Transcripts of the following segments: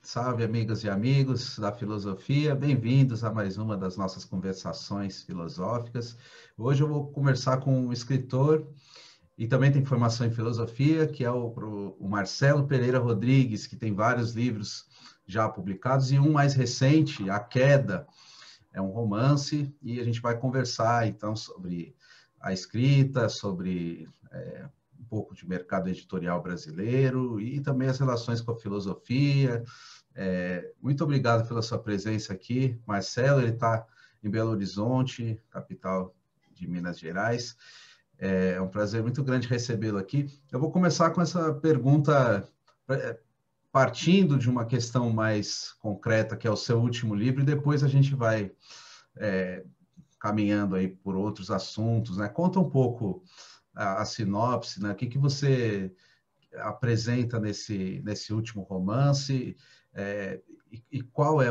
Salve, amigas e amigos da filosofia, bem-vindos a mais uma das nossas conversações filosóficas. Hoje eu vou conversar com um escritor e também tem formação em filosofia, que é o Marcelo Pereira Rodrigues, que tem vários livros já publicados e um mais recente, A Queda, é um romance, e a gente vai conversar então sobre a escrita, sobre um pouco de mercado editorial brasileiro e também as relações com a filosofia. Muito obrigado pela sua presença aqui, Marcelo. Ele está em Belo Horizonte, capital de Minas Gerais. É um prazer muito grande recebê-lo aqui. Eu vou começar com essa pergunta, partindo de uma questão mais concreta, que é o seu último livro, e depois a gente vai caminhando aí por outros assuntos, né? Conta um pouco a sinopse, né? O que você apresenta nesse último romance, e qual é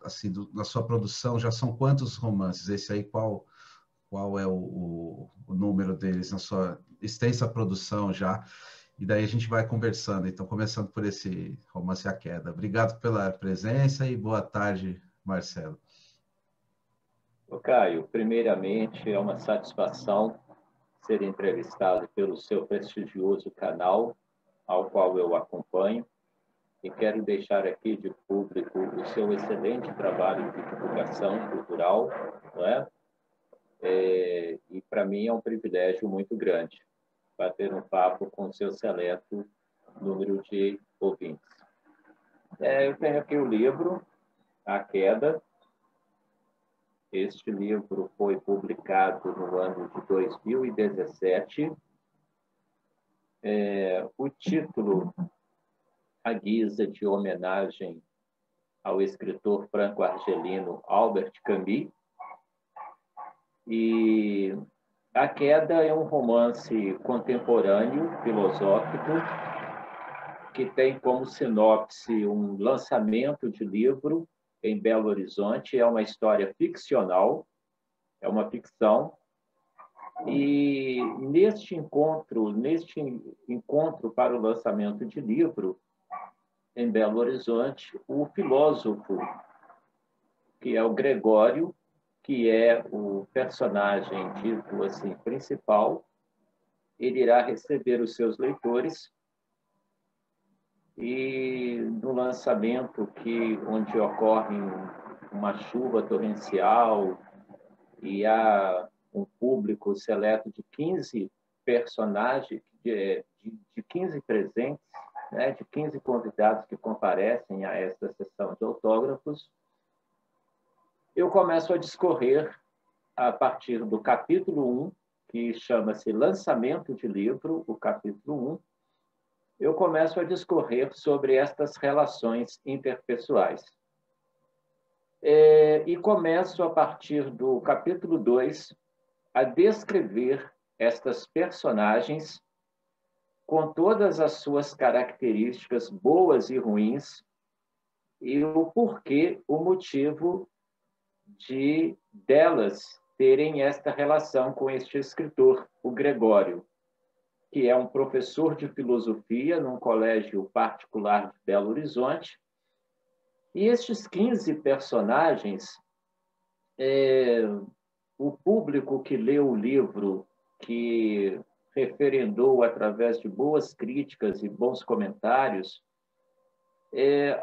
assim, na sua produção, já são quantos romances? Esse aí, qual é o número deles na sua extensa produção já? E daí a gente vai conversando. Então, começando por esse romance A Queda. Obrigado pela presença e boa tarde, Marcelo. Caio, primeiramente é uma satisfação ser entrevistado pelo seu prestigioso canal, ao qual eu acompanho, e quero deixar aqui de público o seu excelente trabalho de divulgação cultural, não é? E para mim é um privilégio muito grande bater um papo com o seu seleto número de ouvintes. Eu tenho aqui o livro A Queda. Este livro foi publicado no ano de 2017. O título, à guisa de homenagem ao escritor franco-argelino Albert Camus. E A Queda é um romance contemporâneo, filosófico, que tem como sinopse um lançamento de livro em Belo Horizonte. É uma história ficcional, é uma ficção. E neste encontro para o lançamento de livro em Belo Horizonte, o filósofo, que é o Gregório, que é o personagem dito assim principal, ele irá receber os seus leitores. E no lançamento, onde ocorre uma chuva torrencial e há um público seleto de 15 personagens, de 15 presentes, né, de 15 convidados que comparecem a esta sessão de autógrafos, eu começo a discorrer a partir do capítulo 1, que chama-se Lançamento de Livro, o capítulo 1, eu começo a discorrer sobre estas relações interpessoais. E começo, a partir do capítulo 2, a descrever estas personagens com todas as suas características boas e ruins, e o porquê, o motivo delas terem esta relação com este escritor, o Gregório, que é um professor de filosofia num colégio particular de Belo Horizonte. E estes 15 personagens, o público que leu o livro, que referendou através de boas críticas e bons comentários,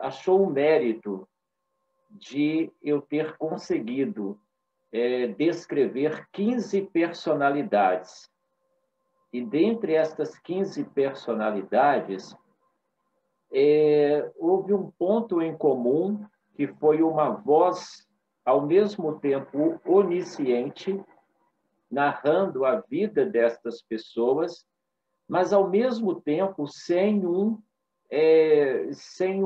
achou o mérito de eu ter conseguido descrever 15 personalidades. E dentre estas 15 personalidades, houve um ponto em comum, que foi uma voz, ao mesmo tempo onisciente, narrando a vida destas pessoas, mas, ao mesmo tempo, sem um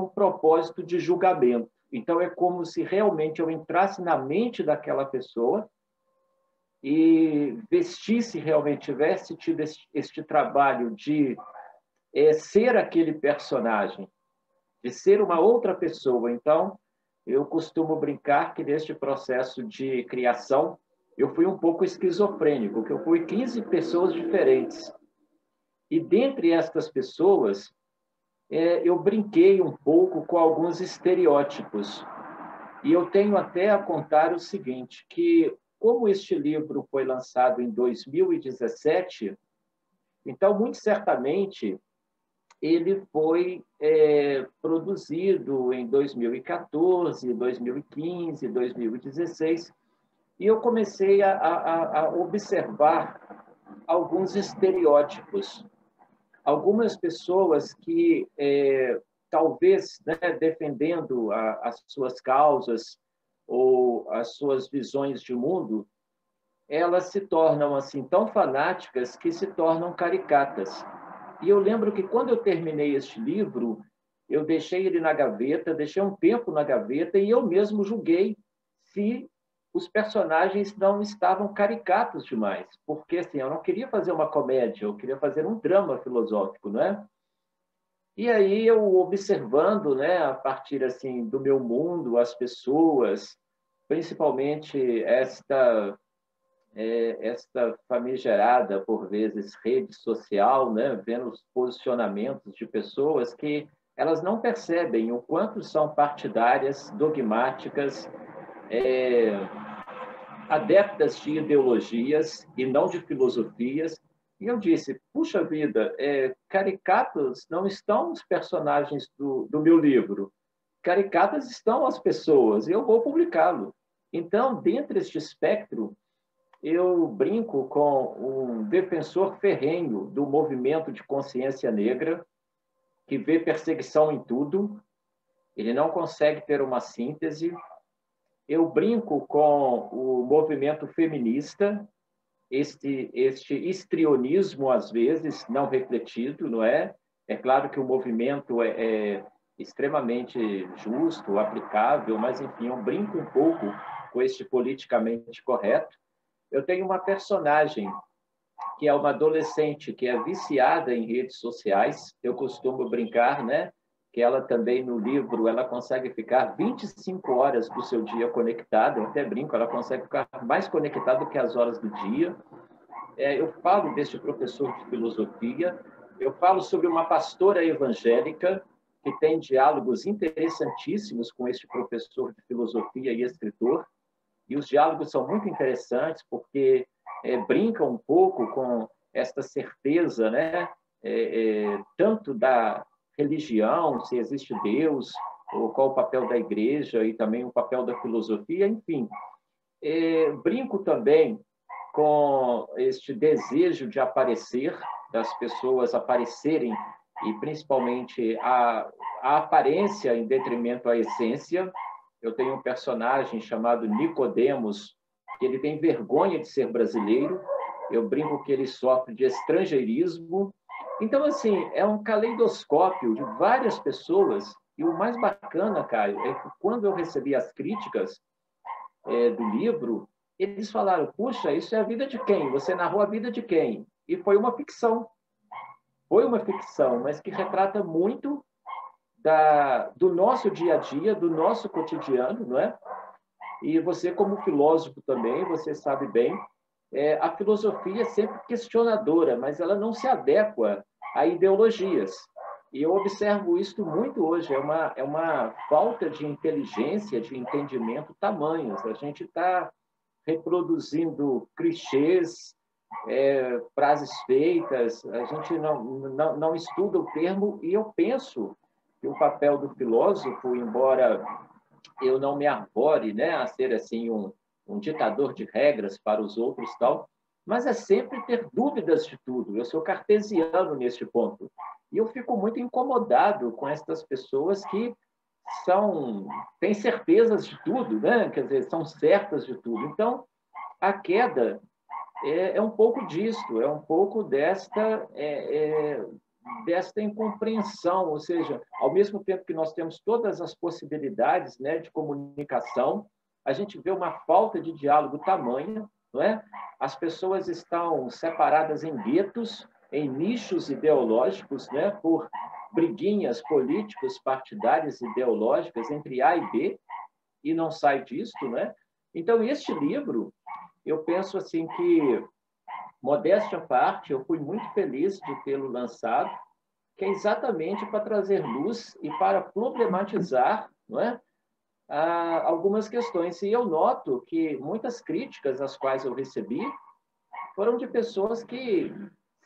propósito de julgamento. Então, é como se realmente eu entrasse na mente daquela pessoa e tivesse tido este trabalho de ser aquele personagem, de ser uma outra pessoa. Então, eu costumo brincar que neste processo de criação eu fui um pouco esquizofrênico, que eu fui 15 pessoas diferentes. E dentre estas pessoas, eu brinquei um pouco com alguns estereótipos. E eu tenho até a contar o seguinte, que como este livro foi lançado em 2017, então, muito certamente, ele foi produzido em 2014, 2015, 2016, e eu comecei a observar alguns estereótipos. Algumas pessoas que, talvez, né, defendendo as suas causas ou as suas visões de mundo, elas se tornam assim tão fanáticas que se tornam caricatas. E eu lembro que quando eu terminei este livro, eu deixei ele na gaveta, deixei um tempo na gaveta e eu mesmo julguei se os personagens não estavam caricatos demais, porque assim, eu não queria fazer uma comédia, eu queria fazer um drama filosófico, não é? E aí eu observando, né, a partir assim do meu mundo, as pessoas, principalmente esta famigerada, por vezes, rede social, né, vendo os posicionamentos de pessoas que elas não percebem o quanto são partidárias, dogmáticas, adeptas de ideologias e não de filosofias. E eu disse, puxa vida, caricatos não estão os personagens do meu livro, caricatas estão as pessoas, e eu vou publicá-lo. Então, dentro deste espectro, eu brinco com um defensor ferrenho do movimento de consciência negra, que vê perseguição em tudo, ele não consegue ter uma síntese. Eu brinco com o movimento feminista, este histrionismo, às vezes, não refletido, não é? É claro que o movimento é extremamente justo, aplicável, mas, enfim, eu brinco um pouco com este politicamente correto. Eu tenho uma personagem que é uma adolescente que é viciada em redes sociais. Eu costumo brincar, né? Que ela também, no livro, ela consegue ficar 25 horas do seu dia conectada. Eu até brinco, ela consegue ficar mais conectada do que as horas do dia. Eu falo deste professor de filosofia, eu falo sobre uma pastora evangélica que tem diálogos interessantíssimos com este professor de filosofia e escritor. E os diálogos são muito interessantes porque brincam um pouco com esta certeza, né? Tanto da religião, se existe Deus, ou qual o papel da igreja e também o papel da filosofia, enfim. Brinco também com este desejo de aparecer, das pessoas aparecerem, e principalmente a aparência em detrimento à essência. Eu tenho um personagem chamado Nicodemos, que ele tem vergonha de ser brasileiro. Eu brinco que ele sofre de estrangeirismo. Então, assim, é um caleidoscópio de várias pessoas. E o mais bacana, Caio, é que quando eu recebi as críticas do livro, eles falaram, puxa, isso é a vida de quem? Você narrou a vida de quem? E foi uma ficção. Foi uma ficção, mas que retrata muito do nosso dia a dia, do nosso cotidiano, não é? E você, como filósofo também, você sabe bem, a filosofia é sempre questionadora, mas ela não se adequa a ideologias. E eu observo isso muito hoje, é uma falta de inteligência, de entendimento tamanhos. A gente está reproduzindo clichês, frases feitas, a gente não estuda o termo, e eu penso que o papel do filósofo, embora eu não me arvore, né, a ser assim um ditador de regras para os outros tal, mas é sempre ter dúvidas de tudo. Eu sou cartesiano neste ponto. E eu fico muito incomodado com estas pessoas que têm certezas de tudo, né? Quer dizer, são certas de tudo. Então, a queda é um pouco disto, é um pouco desta incompreensão, ou seja, ao mesmo tempo que nós temos todas as possibilidades, né, de comunicação, a gente vê uma falta de diálogo tamanha, não é? As pessoas estão separadas em guetos, em nichos ideológicos, né, por briguinhas políticos, partidárias, ideológicas entre A e B, e não sai disto, né? Então, este livro, eu penso assim que, modéstia à parte, eu fui muito feliz de tê-lo lançado. que é exatamente para trazer luz e para problematizar, não é? Algumas questões. E eu noto que muitas críticas às quais eu recebi foram de pessoas que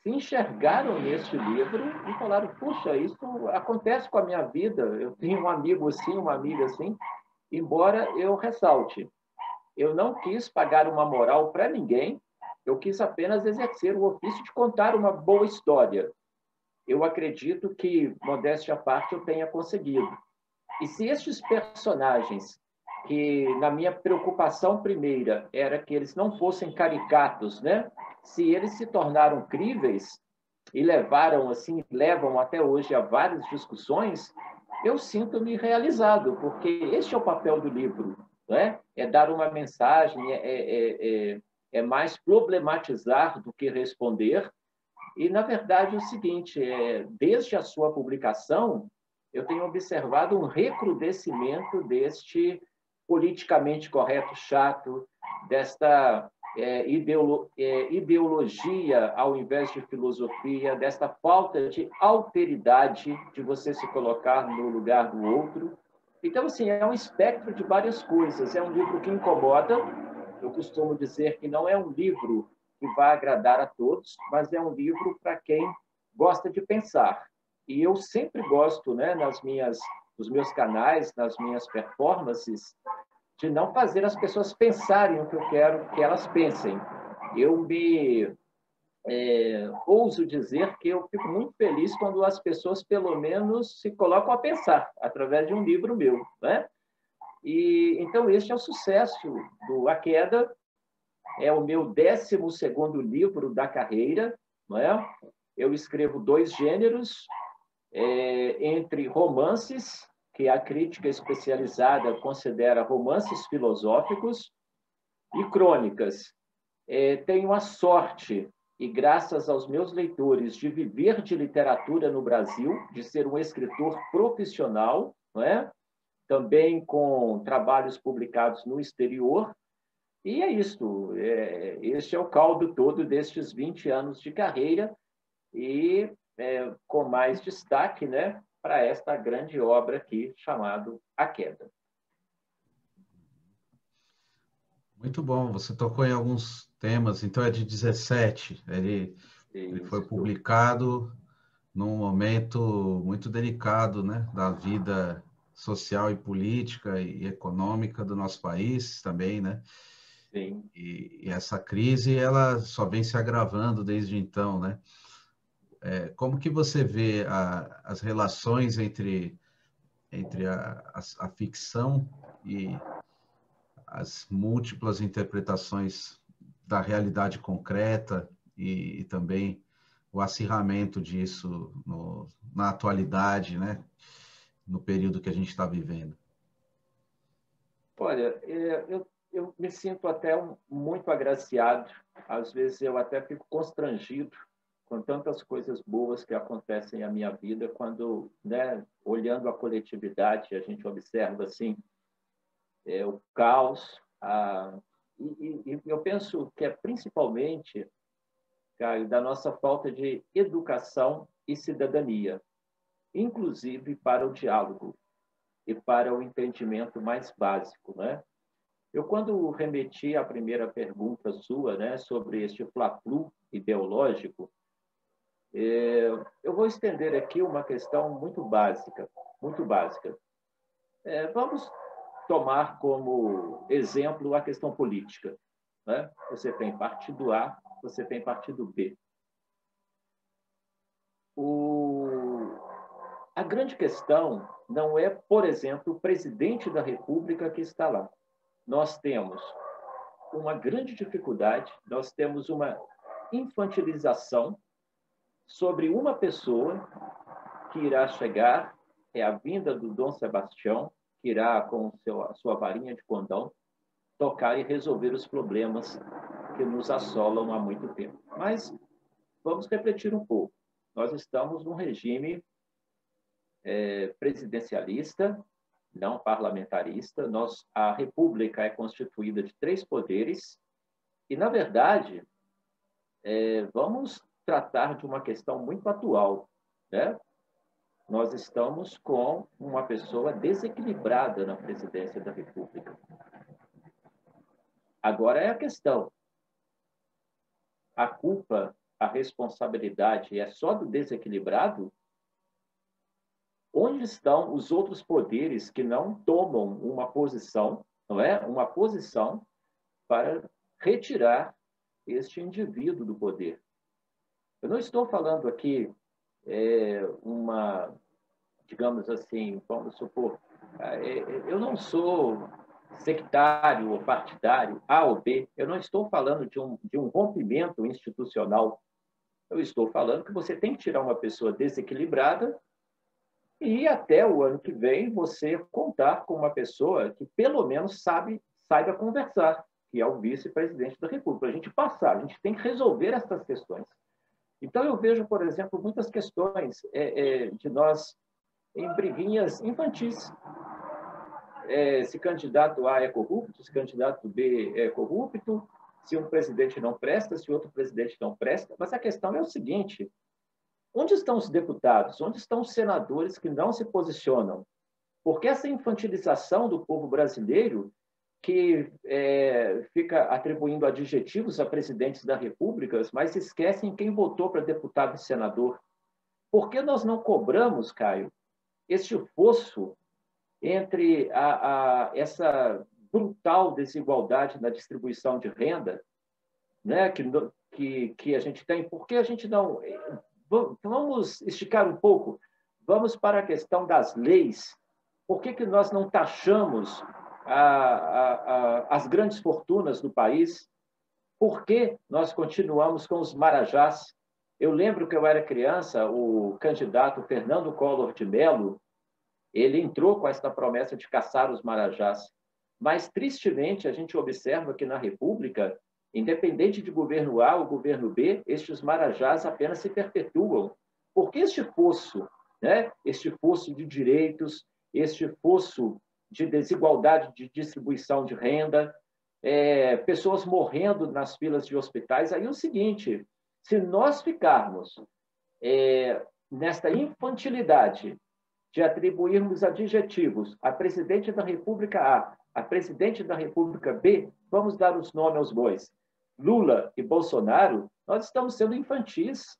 se enxergaram neste livro e falaram: puxa, isso acontece com a minha vida. Eu tenho um amigo assim, uma amiga assim. Embora eu ressalte, eu não quis pagar uma moral para ninguém, eu quis apenas exercer o ofício de contar uma boa história. Eu acredito que, modéstia à parte, eu tenha conseguido. E se estes personagens, que na minha preocupação primeira era que eles não fossem caricatos, né? Se eles se tornaram críveis e levam até hoje a várias discussões, eu sinto-me realizado, porque este é o papel do livro, né? É dar uma mensagem, é mais problematizar do que responder. E, na verdade, é o seguinte, desde a sua publicação, eu tenho observado um recrudescimento deste politicamente correto chato, desta ideologia ao invés de filosofia, desta falta de alteridade de você se colocar no lugar do outro. Então, assim, é um espectro de várias coisas. É um livro que incomoda. Eu costumo dizer que não é um livro que vai agradar a todos, mas é um livro para quem gosta de pensar. E eu sempre gosto, né, nos meus canais, nas minhas performances, de não fazer as pessoas pensarem o que eu quero que elas pensem. Eu ouso dizer que eu fico muito feliz quando as pessoas, pelo menos, se colocam a pensar através de um livro meu, né? E então este é o sucesso do A Queda. É o meu 12º livro da carreira, não é? Eu escrevo 2 gêneros, entre romances, que a crítica especializada considera romances filosóficos, e crônicas. Tenho a sorte, e graças aos meus leitores, de viver de literatura no Brasil, de ser um escritor profissional, não é? Também com trabalhos publicados no exterior. E é isto. Este é o caldo todo destes 20 anos de carreira e com mais destaque, né, para esta grande obra aqui, chamado A Queda. Muito bom, você tocou em alguns temas, então é de 17, ele foi Isso. publicado num momento muito delicado, né, da vida social e política e econômica do nosso país também, né? Sim. E essa crise, ela só vem se agravando desde então, né? Como que você vê as relações entre a ficção e as múltiplas interpretações da realidade concreta e também o acirramento disso na atualidade, né? No período que a gente está vivendo? Olha, eu me sinto até muito agraciado. Às vezes eu até fico constrangido com tantas coisas boas que acontecem na minha vida, quando, né, olhando a coletividade, a gente observa assim o caos. E eu penso que é principalmente, Caio, da nossa falta de educação e cidadania, inclusive para o diálogo e para o entendimento mais básico, né? Eu, quando remeti à primeira pergunta sua, né, sobre este fla-flu ideológico, eu vou estender aqui uma questão muito básica, muito básica. Vamos tomar como exemplo a questão política, né? Você tem partido A, você tem partido B. A grande questão não é, por exemplo, o presidente da República que está lá. Nós temos uma grande dificuldade, nós temos uma infantilização sobre uma pessoa que irá chegar, é a vinda do Dom Sebastião, que irá, com a sua varinha de condão, tocar e resolver os problemas que nos assolam há muito tempo. Mas vamos refletir um pouco. Nós estamos num regime presidencialista, não parlamentarista. A República é constituída de 3 poderes e, na verdade, vamos tratar de uma questão muito atual, né? nós estamos com uma pessoa desequilibrada na presidência da República. Agora é a questão. A culpa, a responsabilidade é só do desequilibrado? Onde estão os outros poderes que não tomam uma posição, não é? Uma posição para retirar este indivíduo do poder. Eu não estou falando aqui digamos assim, vamos supor, eu não sou sectário ou partidário, A ou B, eu não estou falando de um rompimento institucional, eu estou falando que você tem que tirar uma pessoa desequilibrada e até o ano que vem você contar com uma pessoa que pelo menos saiba conversar, que é o vice-presidente da República. A gente passar, a gente tem que resolver essas questões. Então, eu vejo, por exemplo, muitas questões de nós em briguinhas infantis. Se candidato A é corrupto, se candidato B é corrupto, se um presidente não presta, se outro presidente não presta. Mas a questão é o seguinte: onde estão os deputados? Onde estão os senadores que não se posicionam? Porque essa infantilização do povo brasileiro, que fica atribuindo adjetivos a presidentes da República, mas esquecem quem votou para deputado e senador. Por que nós não cobramos, Caio, este fosso entre essa brutal desigualdade na distribuição de renda, né, que a gente tem? Por que a gente não... Vamos esticar um pouco, vamos para a questão das leis. Por que nós não taxamos as grandes fortunas do país? Por que nós continuamos com os marajás? Eu lembro que eu era criança, o candidato Fernando Collor de Mello, ele entrou com esta promessa de caçar os marajás. Mas, tristemente, a gente observa que na República, independente de governo A ou governo B, estes marajás apenas se perpetuam. Porque este fosso, né, este fosso de direitos, este fosso de desigualdade de distribuição de renda, pessoas morrendo nas filas de hospitais, aí é o seguinte: se nós ficarmos nesta infantilidade de atribuirmos adjetivos a presidente da República A, a presidente da República B, vamos dar os nomes aos bois, Lula e Bolsonaro, nós estamos sendo infantis.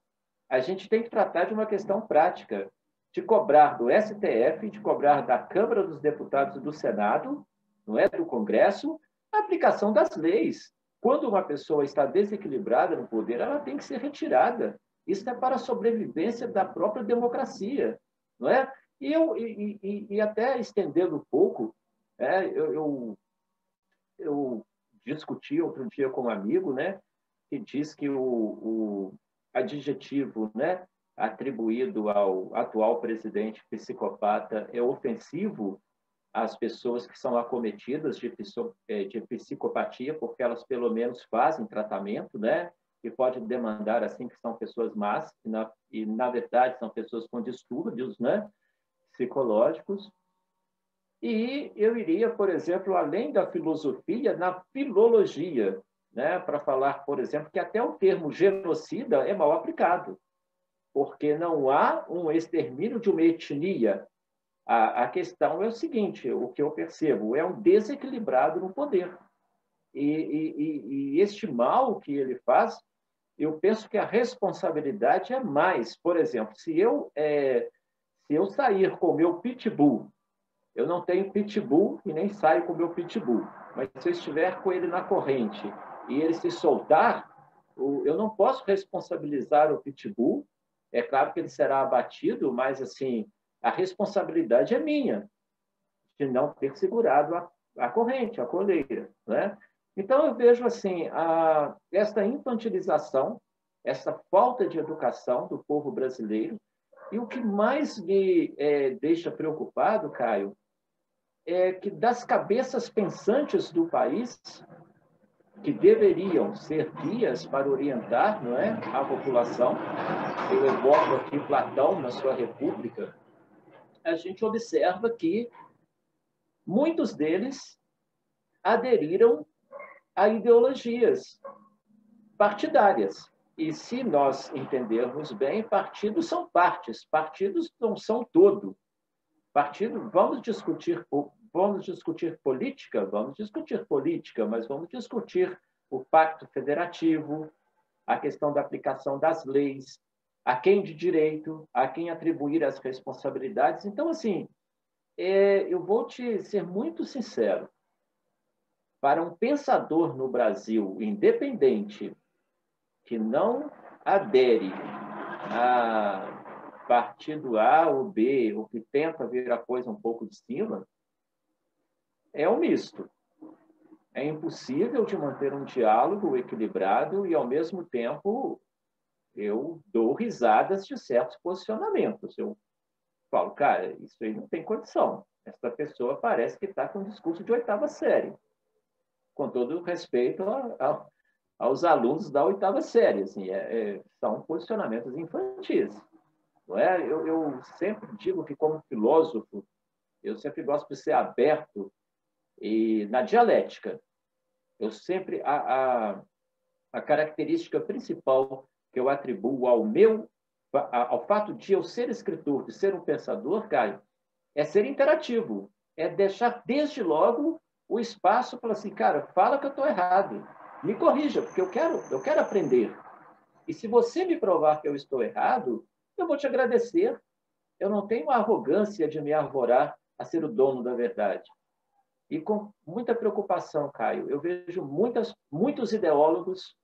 A gente tem que tratar de uma questão prática, de cobrar do STF, de cobrar da Câmara dos Deputados e do Senado, não é, do Congresso, a aplicação das leis. Quando uma pessoa está desequilibrada no poder, ela tem que ser retirada. Isso é para a sobrevivência da própria democracia, não é? E até estendendo um pouco, eu discuti outro dia com um amigo, né, que diz que o adjetivo, né, atribuído ao atual presidente psicopata é ofensivo às pessoas que são acometidas de psicopatia, porque elas pelo menos fazem tratamento, né, e pode demandar assim que são pessoas más, e na verdade são pessoas com distúrbios, né, psicológicos. E eu iria, por exemplo, além da filosofia, na filologia, né, para falar, por exemplo, que até o termo genocida é mal aplicado, porque não há um extermínio de uma etnia. A questão é o seguinte: o que eu percebo é um desequilibrado no poder. E este mal que ele faz, eu penso que a responsabilidade é mais. Por exemplo, se eu sair com o meu pitbull, eu não tenho pitbull e nem saio com o meu pitbull, mas se eu estiver com ele na corrente e ele se soltar, eu não posso responsabilizar o pitbull. É claro que ele será abatido, mas assim, a responsabilidade é minha de não ter segurado a corrente, a coleira, né? Então, eu vejo assim, esta infantilização, essa falta de educação do povo brasileiro. E o que mais me deixa preocupado, Caio, é que das cabeças pensantes do país, que deveriam ser guias para orientar, não é, a população, eu evoco aqui Platão na sua República, a gente observa que muitos deles aderiram a ideologias partidárias. E se nós entendermos bem, partidos são partes, partidos não são todo. Partido, vamos discutir política, mas vamos discutir o pacto federativo, a questão da aplicação das leis, a quem de direito, a quem atribuir as responsabilidades. Então, assim, eu vou te ser muito sincero. Para um pensador no Brasil independente que não adere a partido A ou B, ou que tenta ver a coisa um pouco de cima, é um misto. É impossível de manter um diálogo equilibrado e, ao mesmo tempo, eu dou risadas de certos posicionamentos. Eu falo, cara, isso aí não tem condição. Essa pessoa parece que está com um discurso de 8ª série. Com todo o respeito aos alunos da 8ª série. Assim, são posicionamentos infantis. Não é? Eu sempre digo que, como filósofo, eu sempre gosto de ser aberto e na dialética. Eu sempre a característica principal que eu atribuo ao fato de eu ser escritor, de ser um pensador, Caio, é ser interativo, é deixar desde logo o espaço para assim, cara, fala que eu estou errado, me corrija, porque eu quero aprender. E se você me provar que eu estou errado, eu vou te agradecer. Eu não tenho a arrogância de me arvorar a ser o dono da verdade. E com muita preocupação, Caio, eu vejo muitos ideólogos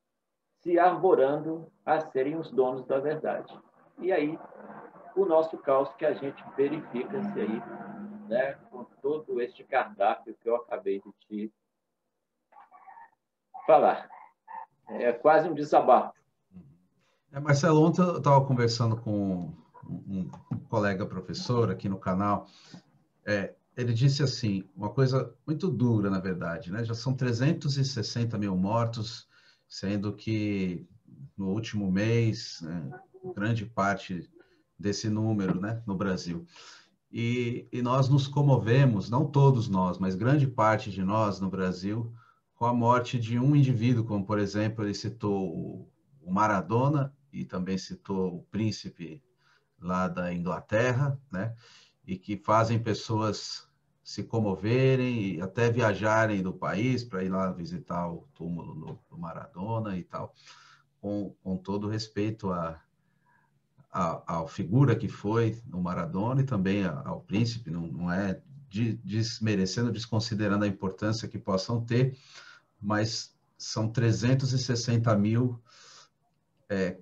se arvorando a serem os donos da verdade. E aí, o nosso caos que a gente verifica-se aí, né, com todo este cardápio que eu acabei de te falar. É quase um desabafo. Marcelo, ontem eu estava conversando com um colega professor aqui no canal. Ele disse assim, uma coisa muito dura, na verdade, né? Já são 360 mil mortos, sendo que no último mês, né, grande parte desse número, né, no Brasil. E nós nos comovemos, não todos nós, mas grande parte de nós no Brasil, com a morte de um indivíduo, como, por exemplo, ele citou o Maradona e também citou o príncipe lá da Inglaterra, né? E que fazem pessoas se comoverem e até viajarem do país para ir lá visitar o túmulo do Maradona e tal, com todo respeito à figura que foi o Maradona e também ao príncipe, não é desmerecendo, desconsiderando a importância que possam ter, mas são 360 mil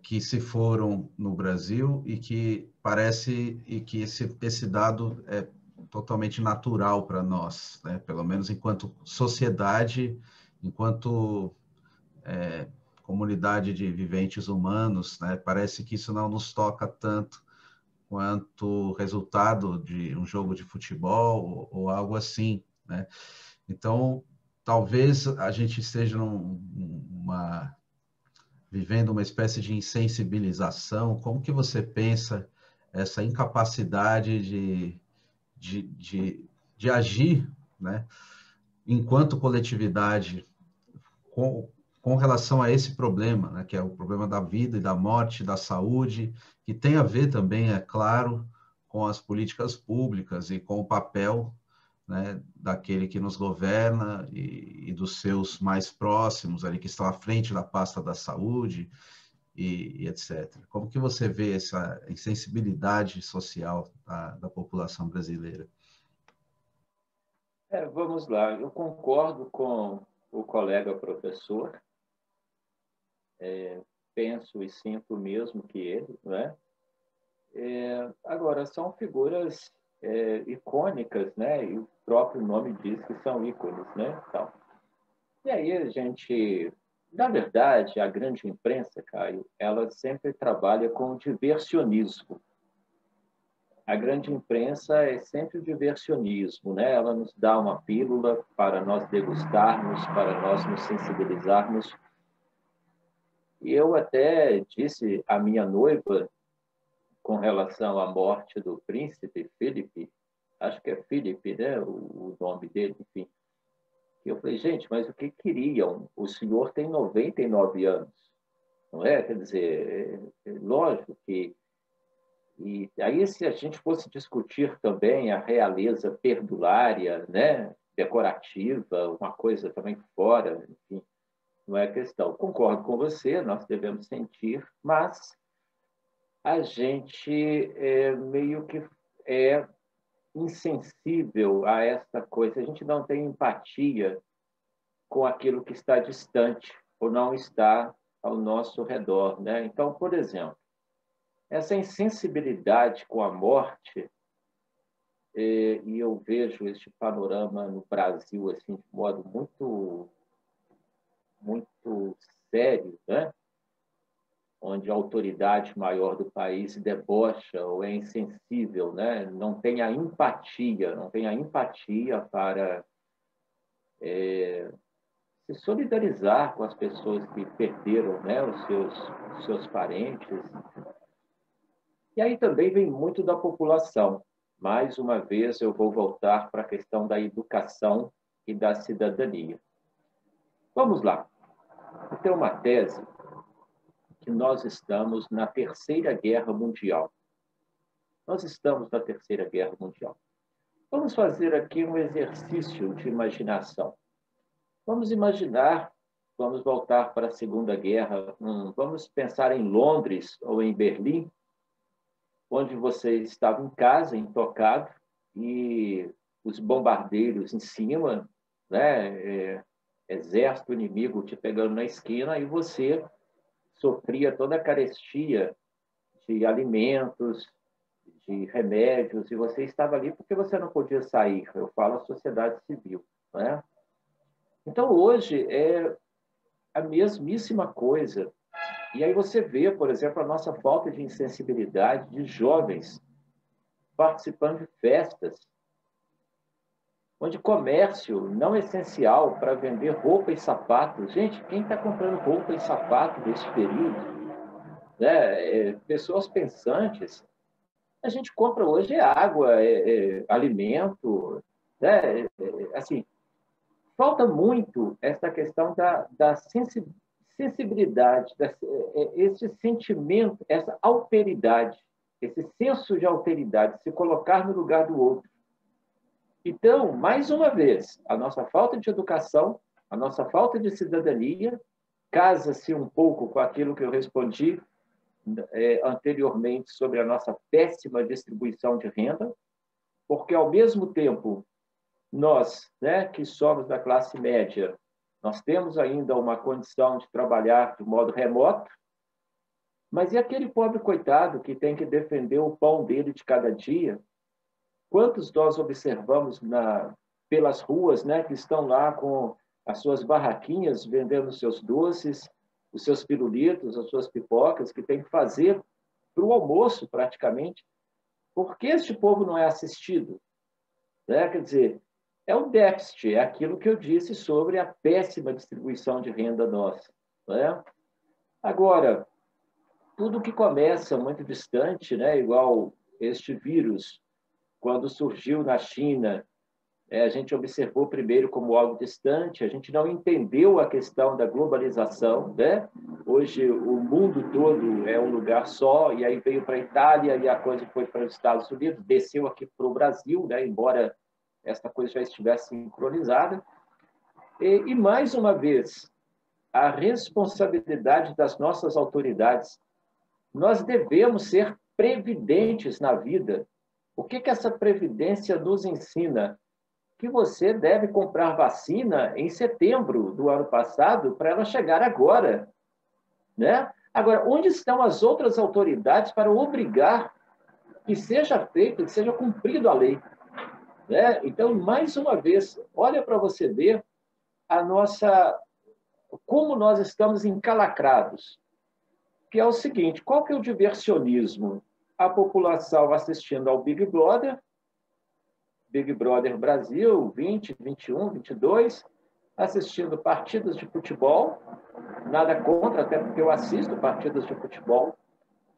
que se foram no Brasil e que parece e que esse dado é totalmente natural para nós, né? Pelo menos enquanto sociedade, enquanto comunidade de viventes humanos, né? Parece que isso não nos toca tanto quanto o resultado de um jogo de futebol ou algo assim, né? Então, talvez a gente esteja vivendo uma espécie de insensibilização. Como que você pensa essa incapacidade de agir, né, enquanto coletividade com relação a esse problema, né, que é o problema da vida e da morte, da saúde, que tem a ver também, é claro, com as políticas públicas e com o papel, né, daquele que nos governa e dos seus mais próximos, ali que estão à frente da pasta da saúde e etc. Como que você vê essa insensibilidade social da população brasileira? Vamos lá, eu concordo com o colega professor, penso e sinto o mesmo que ele, né? Agora, são figuras icônicas, né? E o próprio nome diz que são ícones, né? Então, e aí a gente, na verdade, a grande imprensa, Caio, ela sempre trabalha com o diversionismo. A grande imprensa é sempre o diversionismo, né? Ela nos dá uma pílula para nós degustarmos, para nós nos sensibilizarmos. E eu até disse à minha noiva, com relação à morte do príncipe Felipe, acho que é Felipe, né? O nome dele, enfim. E eu falei, gente, mas o que queriam? O senhor tem 99 anos. não é? Quer dizer, lógico que... E aí, se a gente fosse discutir também a realeza perdulária, né, decorativa, uma coisa também fora, enfim, não é questão. Concordo com você, nós devemos sentir, mas a gente meio que é insensível a esta coisa. A gente não tem empatia com aquilo que está distante ou não está ao nosso redor, né? Então, por exemplo, essa insensibilidade com a morte, e eu vejo este panorama no Brasil assim de modo muito sério, né? Onde a autoridade maior do país debocha ou é insensível, né? Não tem a empatia para se solidarizar com as pessoas que perderam, né? Os seus parentes. E aí também vem muito da população. Mais uma vez, eu vou voltar para a questão da educação e da cidadania. Vamos lá. Eu tenho uma tese que nós estamos na Terceira Guerra Mundial. Nós estamos na Terceira Guerra Mundial. Vamos fazer aqui um exercício de imaginação. Vamos imaginar, vamos voltar para a Segunda Guerra, vamos pensar em Londres ou em Berlim, onde você estava em casa, intocado, e os bombardeiros em cima, né? Exército inimigo te pegando na esquina, e você sofria toda a carestia de alimentos, de remédios, e você estava ali porque você não podia sair. Eu falo a sociedade civil, né? Então, hoje, é a mesmíssima coisa. E aí você vê, por exemplo, a nossa falta de insensibilidade de jovens participando de festas, onde comércio não é essencial para vender roupa e sapatos. Gente, quem está comprando roupa e sapato nesse período? Né? Pessoas pensantes. A gente compra hoje água, alimento, né? Assim, falta muito essa questão da sensibilidade, esse sentimento, essa alteridade, esse senso de alteridade, se colocar no lugar do outro. Então, mais uma vez, a nossa falta de educação, a nossa falta de cidadania, casa-se um pouco com aquilo que eu respondi anteriormente sobre a nossa péssima distribuição de renda, porque, ao mesmo tempo, nós, né, que somos da classe média, nós temos ainda uma condição de trabalhar de modo remoto, mas e aquele pobre coitado que tem que defender o pão dele de cada dia? Quantos nós observamos pelas ruas, né, que estão lá com as suas barraquinhas vendendo os seus doces, os seus pirulitos, as suas pipocas, que tem que fazer para o almoço, praticamente? Por que este povo não é assistido? Né? Quer dizer, é o déficit, é aquilo que eu disse sobre a péssima distribuição de renda nossa. Né? Agora, tudo que começa muito distante, né, igual este vírus, quando surgiu na China, a gente observou primeiro como algo distante, a gente não entendeu a questão da globalização, né? Hoje o mundo todo é um lugar só, e aí veio para a Itália e a coisa foi para os Estados Unidos, desceu aqui para o Brasil, né? Embora esta coisa já estivesse sincronizada. E mais uma vez, a responsabilidade das nossas autoridades. Nós devemos ser previdentes na vida. O que essa previdência nos ensina? Que você deve comprar vacina em setembro do ano passado para ela chegar agora, né? Agora, onde estão as outras autoridades para obrigar que seja feito, que seja cumprido a lei, né? Então, mais uma vez, olha para você ver como nós estamos encalacrados. Que é o seguinte, qual que é o diversionismo? A população assistindo ao Big Brother Brasil, 20, 21, 22, assistindo partidas de futebol, nada contra, até porque eu assisto partidas de futebol,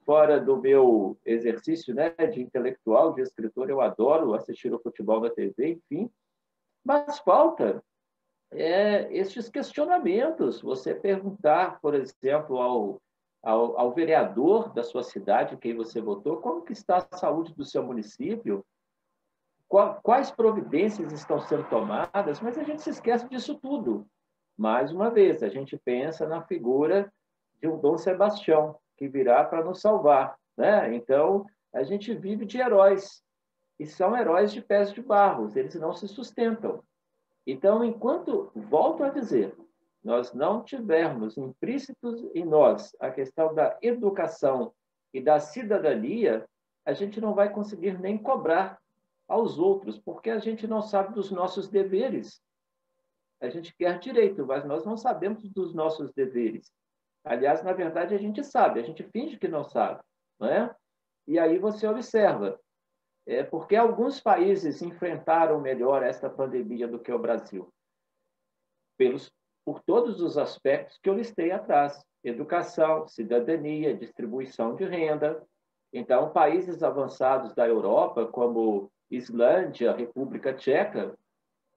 fora do meu exercício, né, de intelectual, de escritor, eu adoro assistir o futebol na TV, enfim, mas falta estes questionamentos, você perguntar, por exemplo, ao vereador da sua cidade, quem você votou, como que está a saúde do seu município, quais providências estão sendo tomadas, mas a gente se esquece disso tudo. Mais uma vez, a gente pensa na figura de um Dom Sebastião, que virá para nos salvar, né? Então, a gente vive de heróis, e são heróis de pés de barro, eles não se sustentam. Então, enquanto, volto a dizer, nós não tivermos implícitos em nós a questão da educação e da cidadania, a gente não vai conseguir nem cobrar aos outros, porque a gente não sabe dos nossos deveres. A gente quer direito, mas nós não sabemos dos nossos deveres. Aliás, na verdade, a gente sabe, a gente finge que não sabe, não é? E aí você observa, porque alguns países enfrentaram melhor esta pandemia do que o Brasil, por todos os aspectos que eu listei atrás: educação, cidadania, distribuição de renda. Então, países avançados da Europa, como Islândia, República Tcheca,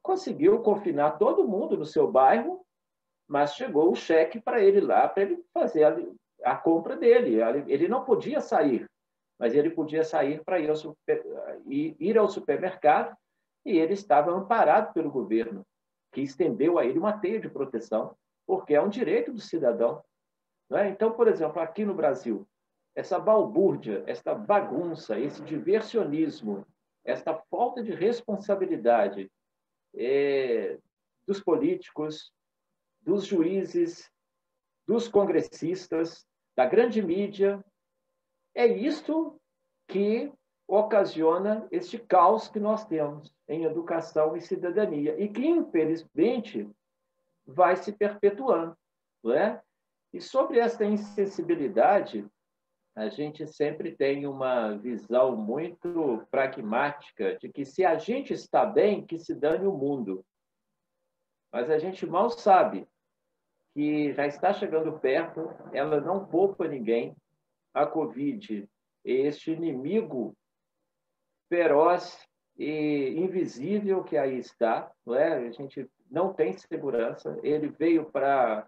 conseguiu confinar todo mundo no seu bairro, mas chegou o cheque para ele lá, para ele fazer a compra dele. Ele não podia sair, mas ele podia sair para ir ao supermercado, e ele estava amparado pelo governo, que estendeu a ele uma teia de proteção, porque é um direito do cidadão. Não é? Então, por exemplo, aqui no Brasil, essa balbúrdia, esta bagunça, esse diversionismo, esta falta de responsabilidade dos políticos, dos juízes, dos congressistas, da grande mídia, é isto que ocasiona este caos que nós temos em educação e cidadania, e que, infelizmente, vai se perpetuando. Não é? E sobre essa insensibilidade, a gente sempre tem uma visão muito pragmática de que, se a gente está bem, que se dane o mundo. Mas a gente mal sabe que já está chegando perto, ela não poupa ninguém. A Covid é este inimigo feroz e invisível que aí está, não é? A gente não tem segurança. Ele veio para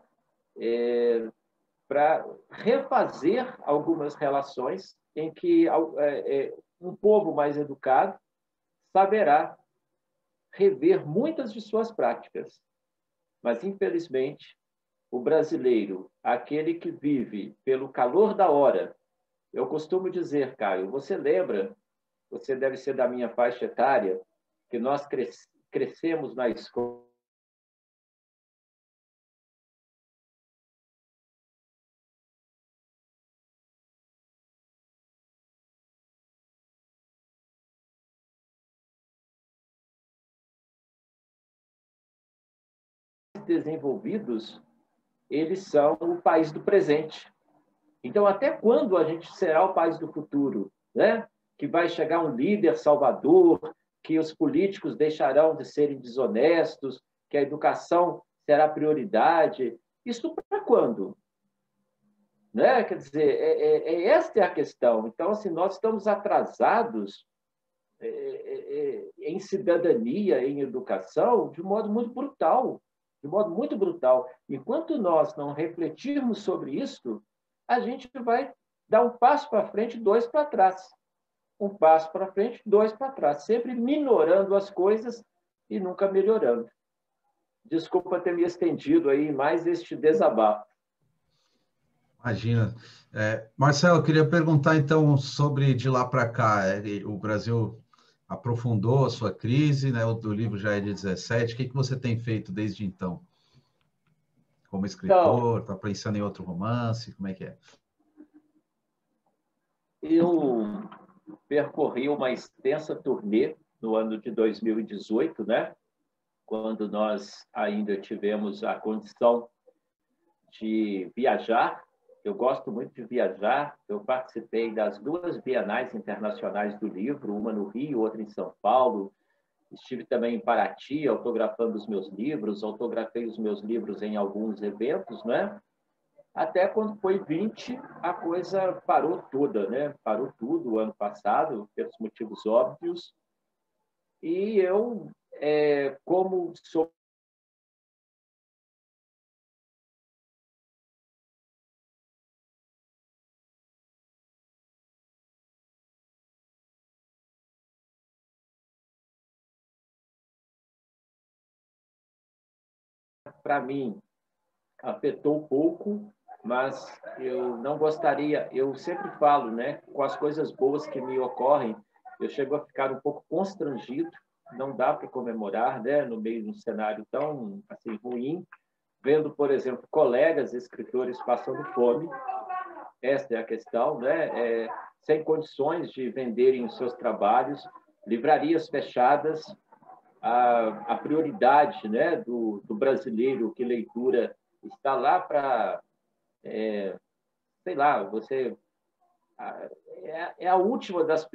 refazer algumas relações em que um povo mais educado saberá rever muitas de suas práticas. Mas, infelizmente, o brasileiro, aquele que vive pelo calor da hora, eu costumo dizer, Caio, você lembra, você deve ser da minha faixa etária, que nós crescemos na escola desenvolvidos, eles são o país do presente. Então, até quando a gente será o país do futuro, né? Que vai chegar um líder salvador, que os políticos deixarão de serem desonestos, que a educação será prioridade. Isso para quando? Né? Quer dizer, esta é a questão. Então, assim, nós estamos atrasados em cidadania, em educação, de modo muito brutal. De modo muito brutal. Enquanto nós não refletirmos sobre isso, a gente vai dar um passo para frente, dois para trás. Um passo para frente, dois para trás. Sempre minorando as coisas e nunca melhorando. Desculpa ter me estendido aí mais este desabafo. Imagina. Marcelo, eu queria perguntar, então, sobre de lá para cá. O Brasil aprofundou a sua crise, né? O do livro já é de 17. O que você tem feito desde então? Como Então, escritor? Está pensando em outro romance? Como é que é? eu percorri uma extensa turnê no ano de 2018, né? Quando nós ainda tivemos a condição de viajar. Eu gosto muito de viajar. Eu participei das 2 bienais internacionais do livro, uma no Rio, outra em São Paulo. Estive também em Paraty, autografando os meus livros, autografei os meus livros em alguns eventos, né? Até quando foi 20, a coisa parou toda, né? Parou tudo o ano passado, pelos motivos óbvios. E eu, como sou para mim, afetou pouco, mas eu não gostaria, eu sempre falo, né, com as coisas boas que me ocorrem, eu chego a ficar um pouco constrangido, não dá para comemorar, né, no meio de um cenário tão assim ruim, vendo, por exemplo, colegas escritores passando fome, essa é a questão, né, sem condições de venderem os seus trabalhos, livrarias fechadas, a prioridade, né, do brasileiro que leitura está lá para, sei lá, você é a última das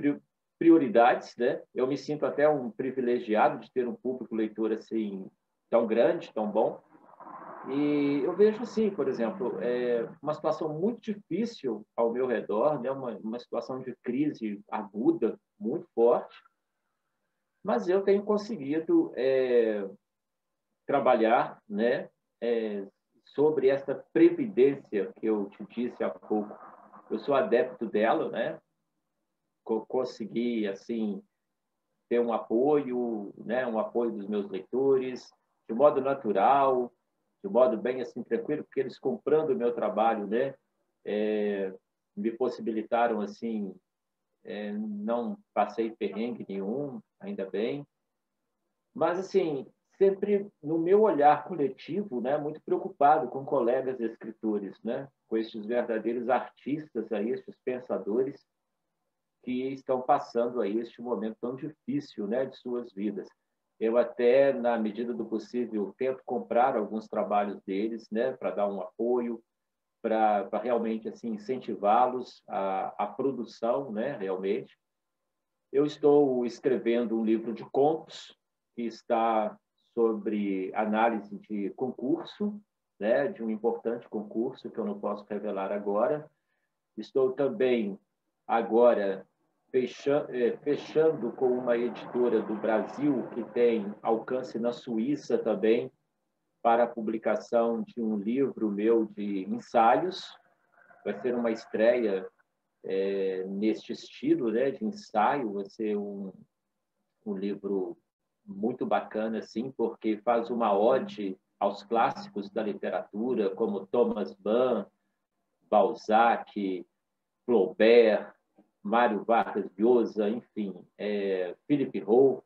prioridades, né? Eu me sinto até um privilegiado de ter um público leitor assim tão grande, tão bom. E eu vejo assim, por exemplo, uma situação muito difícil ao meu redor, né? Uma situação de crise aguda, muito forte, mas eu tenho conseguido trabalhar, né? Sobre essa previdência que eu te disse há pouco. Eu sou adepto dela, né? Consegui assim ter um apoio, né? Um apoio dos meus leitores, de modo natural, de modo bem assim tranquilo, porque eles comprando o meu trabalho, né? Me possibilitaram assim, não passei perrengue nenhum, ainda bem. Mas assim, sempre no meu olhar coletivo, né, muito preocupado com colegas escritores, né, com estes verdadeiros artistas aí, estes pensadores que estão passando aí este momento tão difícil, né, de suas vidas. Eu até, na medida do possível, tento comprar alguns trabalhos deles, né, para dar um apoio, para realmente assim incentivá-los à produção, né, realmente. Eu estou escrevendo um livro de contos que está sobre análise de concurso, né, de um importante concurso que eu não posso revelar agora. Estou também agora fechando com uma editora do Brasil que tem alcance na Suíça também para a publicação de um livro meu de ensaios. Vai ser uma estreia neste estilo, né, de ensaio. Vai ser um livro muito bacana, assim, porque faz uma ode aos clássicos da literatura, como Thomas Mann, Balzac, Flaubert, Mário Vargas Llosa, enfim, Philip Roth.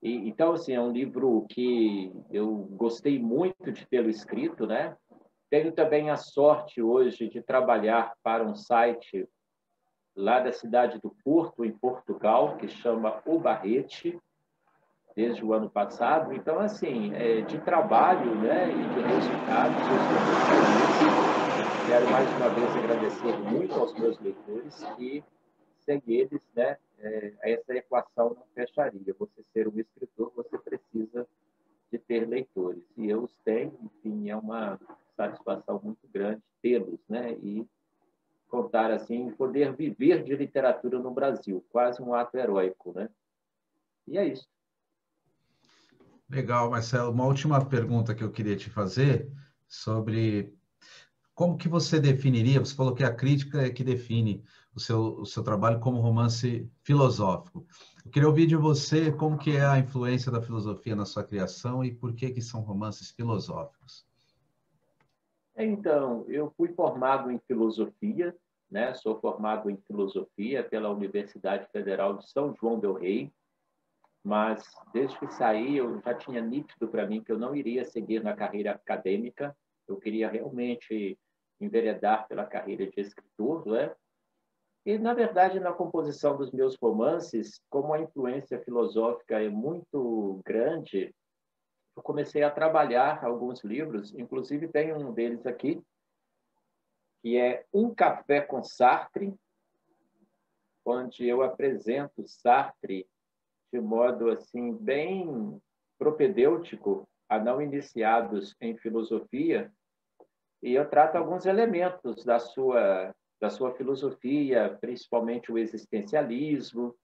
Então, assim, é um livro que eu gostei muito de tê-lo escrito, né? Tenho também a sorte hoje de trabalhar para um site lá da cidade do Porto, em Portugal, que chama O Barrete, desde o ano passado. Então, assim, de trabalho, né, e de resultados, eu estou muito feliz. Quero mais uma vez agradecer muito aos meus leitores e, sem eles, né, essa equação não fecharia. Você ser um escritor, você precisa de ter leitores. E eu os tenho, enfim, é uma satisfação muito grande tê-los, né, e contar assim, poder viver de literatura no Brasil, quase um ato heróico, né? E é isso. Legal, Marcelo. Uma última pergunta que eu queria te fazer sobre como que você definiria, você falou que a crítica é que define o seu trabalho como romance filosófico. Eu queria ouvir de você como que é a influência da filosofia na sua criação e por que que são romances filosóficos. Então, eu fui formado em filosofia, né? Sou formado em filosofia pela Universidade Federal de São João del Rei, mas desde que saí eu já tinha nítido para mim que eu não iria seguir na carreira acadêmica, eu queria realmente enveredar pela carreira de escritor, né? E, na verdade, na composição dos meus romances, como a influência filosófica é muito grande, eu comecei a trabalhar alguns livros, inclusive tem um deles aqui, que é Um Café com Sartre, onde eu apresento Sartre de modo assim bem propedêutico a não iniciados em filosofia, e eu trato alguns elementos da sua filosofia, principalmente o existencialismo.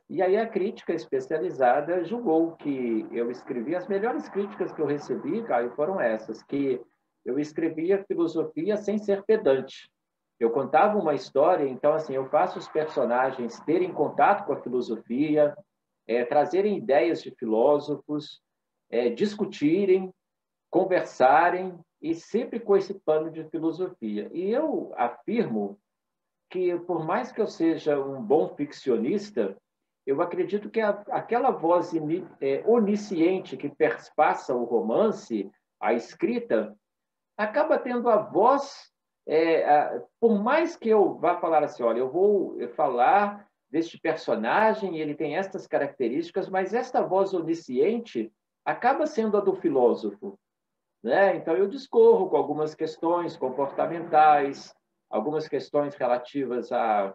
E aí a crítica especializada julgou que eu escrevi, as melhores críticas que eu recebi, Caio, foram essas, que eu escrevia filosofia sem ser pedante. Eu contava uma história, então assim, eu faço os personagens terem contato com a filosofia, trazerem ideias de filósofos, discutirem, conversarem e sempre com esse pano de filosofia. E eu afirmo que, por mais que eu seja um bom ficcionista, eu acredito que aquela voz onisciente que perpassa o romance, a escrita, acaba tendo a voz, por mais que eu vá falar assim, olha, eu vou falar deste personagem, ele tem estas características, mas esta voz onisciente acaba sendo a do filósofo, né? Então, eu discorro com algumas questões comportamentais, algumas questões relativas à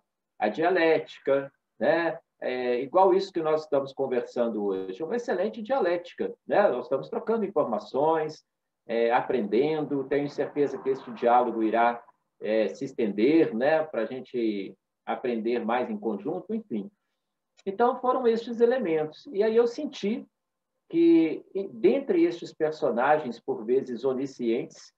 dialética, né? Igual isso que nós estamos conversando hoje, é uma excelente dialética, né? Nós estamos trocando informações, aprendendo, tenho certeza que este diálogo irá se estender, né? Para a gente aprender mais em conjunto, enfim. Então, foram estes elementos. E aí eu senti que, dentre estes personagens, por vezes oniscientes,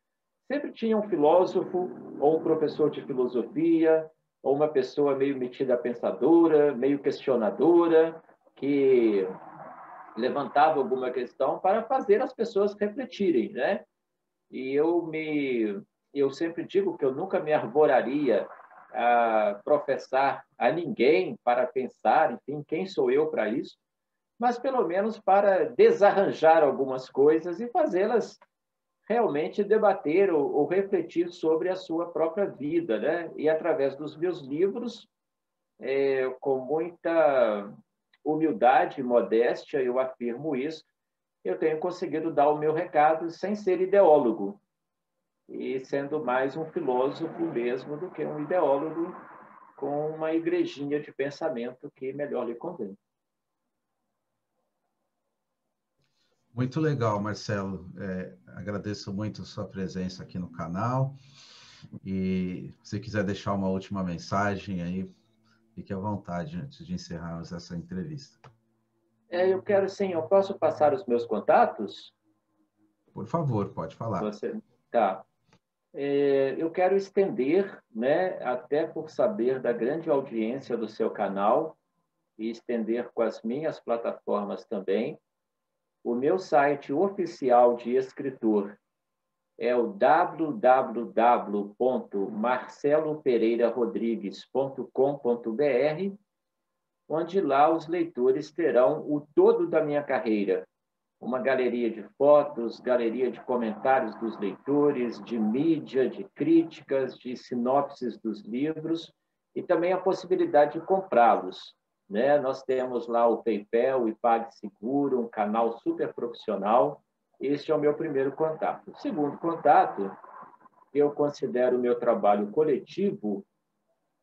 sempre tinha um filósofo, ou um professor de filosofia, ou uma pessoa meio metida pensadora, meio questionadora, que levantava alguma questão para fazer as pessoas refletirem, né? E eu sempre digo que eu nunca me arvoraria a professar a ninguém para pensar, enfim, quem sou eu para isso? Mas pelo menos para desarranjar algumas coisas e fazê-las realmente debater ou refletir sobre a sua própria vida, né? E através dos meus livros, com muita humildade e modéstia, eu afirmo isso, eu tenho conseguido dar o meu recado sem ser ideólogo e sendo mais um filósofo mesmo do que um ideólogo com uma igrejinha de pensamento que melhor lhe convém. Muito legal, Marcelo. Agradeço muito a sua presença aqui no canal. E se quiser deixar uma última mensagem aí, fique à vontade antes de encerrarmos essa entrevista. Eu quero sim, eu posso passar os meus contatos? Por favor, pode falar. Você, tá. Eu quero estender, né, até por saber da grande audiência do seu canal, e estender com as minhas plataformas também. O meu site oficial de escritor é o www.marcelopereirarodrigues.com.br, onde lá os leitores terão o todo da minha carreira, uma galeria de fotos, galeria de comentários dos leitores, de mídia, de críticas, de sinopses dos livros e também a possibilidade de comprá-los, né? Nós temos lá o PayPal, o PagSeguro, um canal super profissional. Este é o meu primeiro contato. O segundo contato, eu considero o meu trabalho coletivo,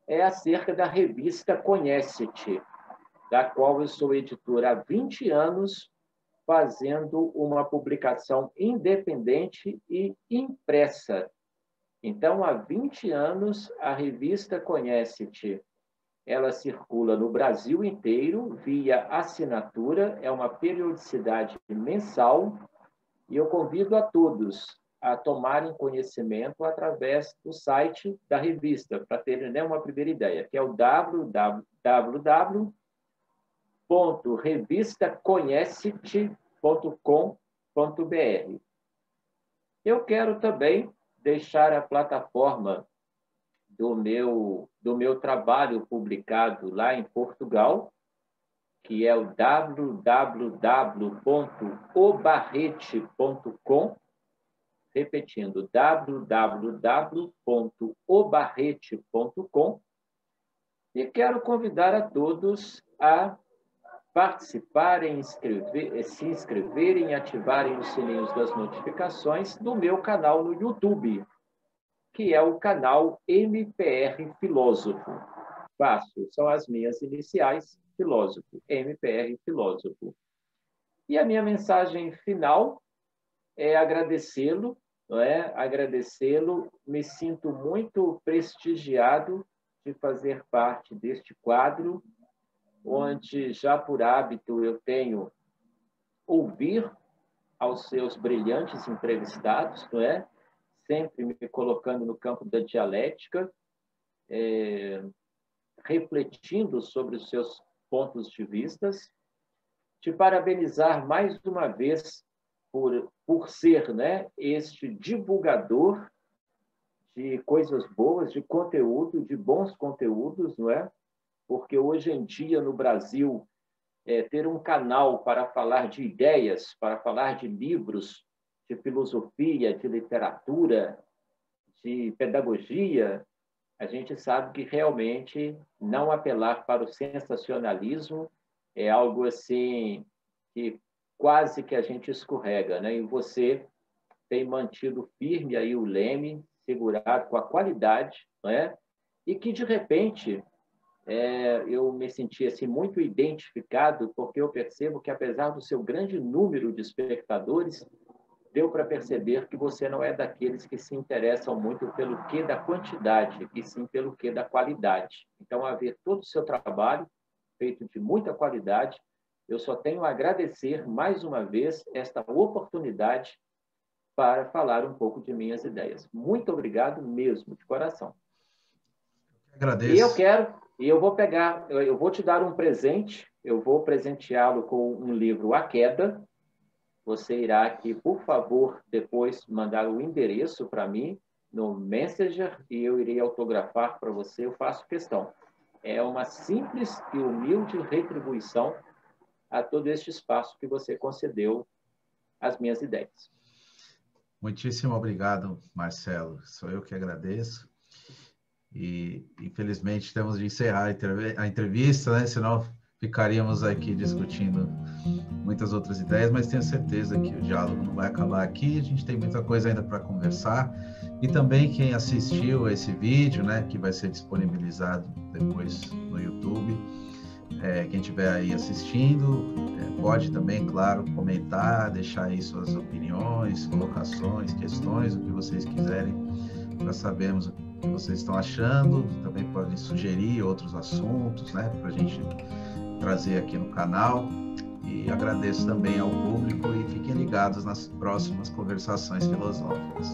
é acerca da revista Conhece-te, da qual eu sou editor há 20 anos, fazendo uma publicação independente e impressa. Então, há 20 anos, a revista Conhece-te, ela circula no Brasil inteiro via assinatura, é uma periodicidade mensal, e eu convido a todos a tomarem conhecimento através do site da revista, para terem, né, uma primeira ideia, que é o www.revistaconhecete.com.br. Eu quero também deixar a plataforma do meu trabalho publicado lá em Portugal, que é o www.obarrete.com, repetindo, www.obarrete.com, e quero convidar a todos a participarem, se inscreverem, ativarem os sininhos das notificações no meu canal no YouTube, que é o canal MPR Filósofo. Fácil, são as minhas iniciais, Filósofo, MPR Filósofo. E a minha mensagem final é agradecê-lo, não é? Agradecê-lo, me sinto muito prestigiado de fazer parte deste quadro, onde já por hábito eu tenho ouvir aos seus brilhantes entrevistados, não é? Sempre me colocando no campo da dialética, refletindo sobre os seus pontos de vistas, te parabenizar mais uma vez por ser, né, este divulgador de coisas boas, de conteúdo, de bons conteúdos, não é? Porque hoje em dia, no Brasil, ter um canal para falar de ideias, para falar de livros, de filosofia, de literatura, de pedagogia, a gente sabe que realmente não apelar para o sensacionalismo é algo assim que quase que a gente escorrega, né? E você tem mantido firme aí o leme, segurado com a qualidade, né? E que, de repente, eu me senti assim, muito identificado, porque eu percebo que, apesar do seu grande número de espectadores, deu para perceber que você não é daqueles que se interessam muito pelo quê da quantidade, e sim pelo quê da qualidade. Então, a ver todo o seu trabalho, feito de muita qualidade, eu só tenho a agradecer, mais uma vez, esta oportunidade para falar um pouco de minhas ideias. Muito obrigado mesmo, de coração. Agradeço. Eu vou te dar um presente, eu vou presenteá-lo com um livro A Queda. Você irá aqui, por favor, depois mandar o endereço para mim no Messenger e eu irei autografar para você, eu faço questão. É uma simples e humilde retribuição a todo este espaço que você concedeu às minhas ideias. Muitíssimo obrigado, Marcelo. Sou eu que agradeço. E, infelizmente, temos de encerrar a entrevista, né? Senão ficaríamos aqui discutindo muitas outras ideias, mas tenho certeza que o diálogo não vai acabar aqui. A gente tem muita coisa ainda para conversar. E também quem assistiu esse vídeo, né? Que vai ser disponibilizado depois no YouTube. Quem estiver aí assistindo, pode também, claro, comentar, deixar aí suas opiniões, colocações, questões, o que vocês quiserem, para sabermos o que vocês estão achando. Também podem sugerir outros assuntos, né, para a gente trazer aqui no canal. E agradeço também ao público e fiquem ligados nas próximas conversações filosóficas.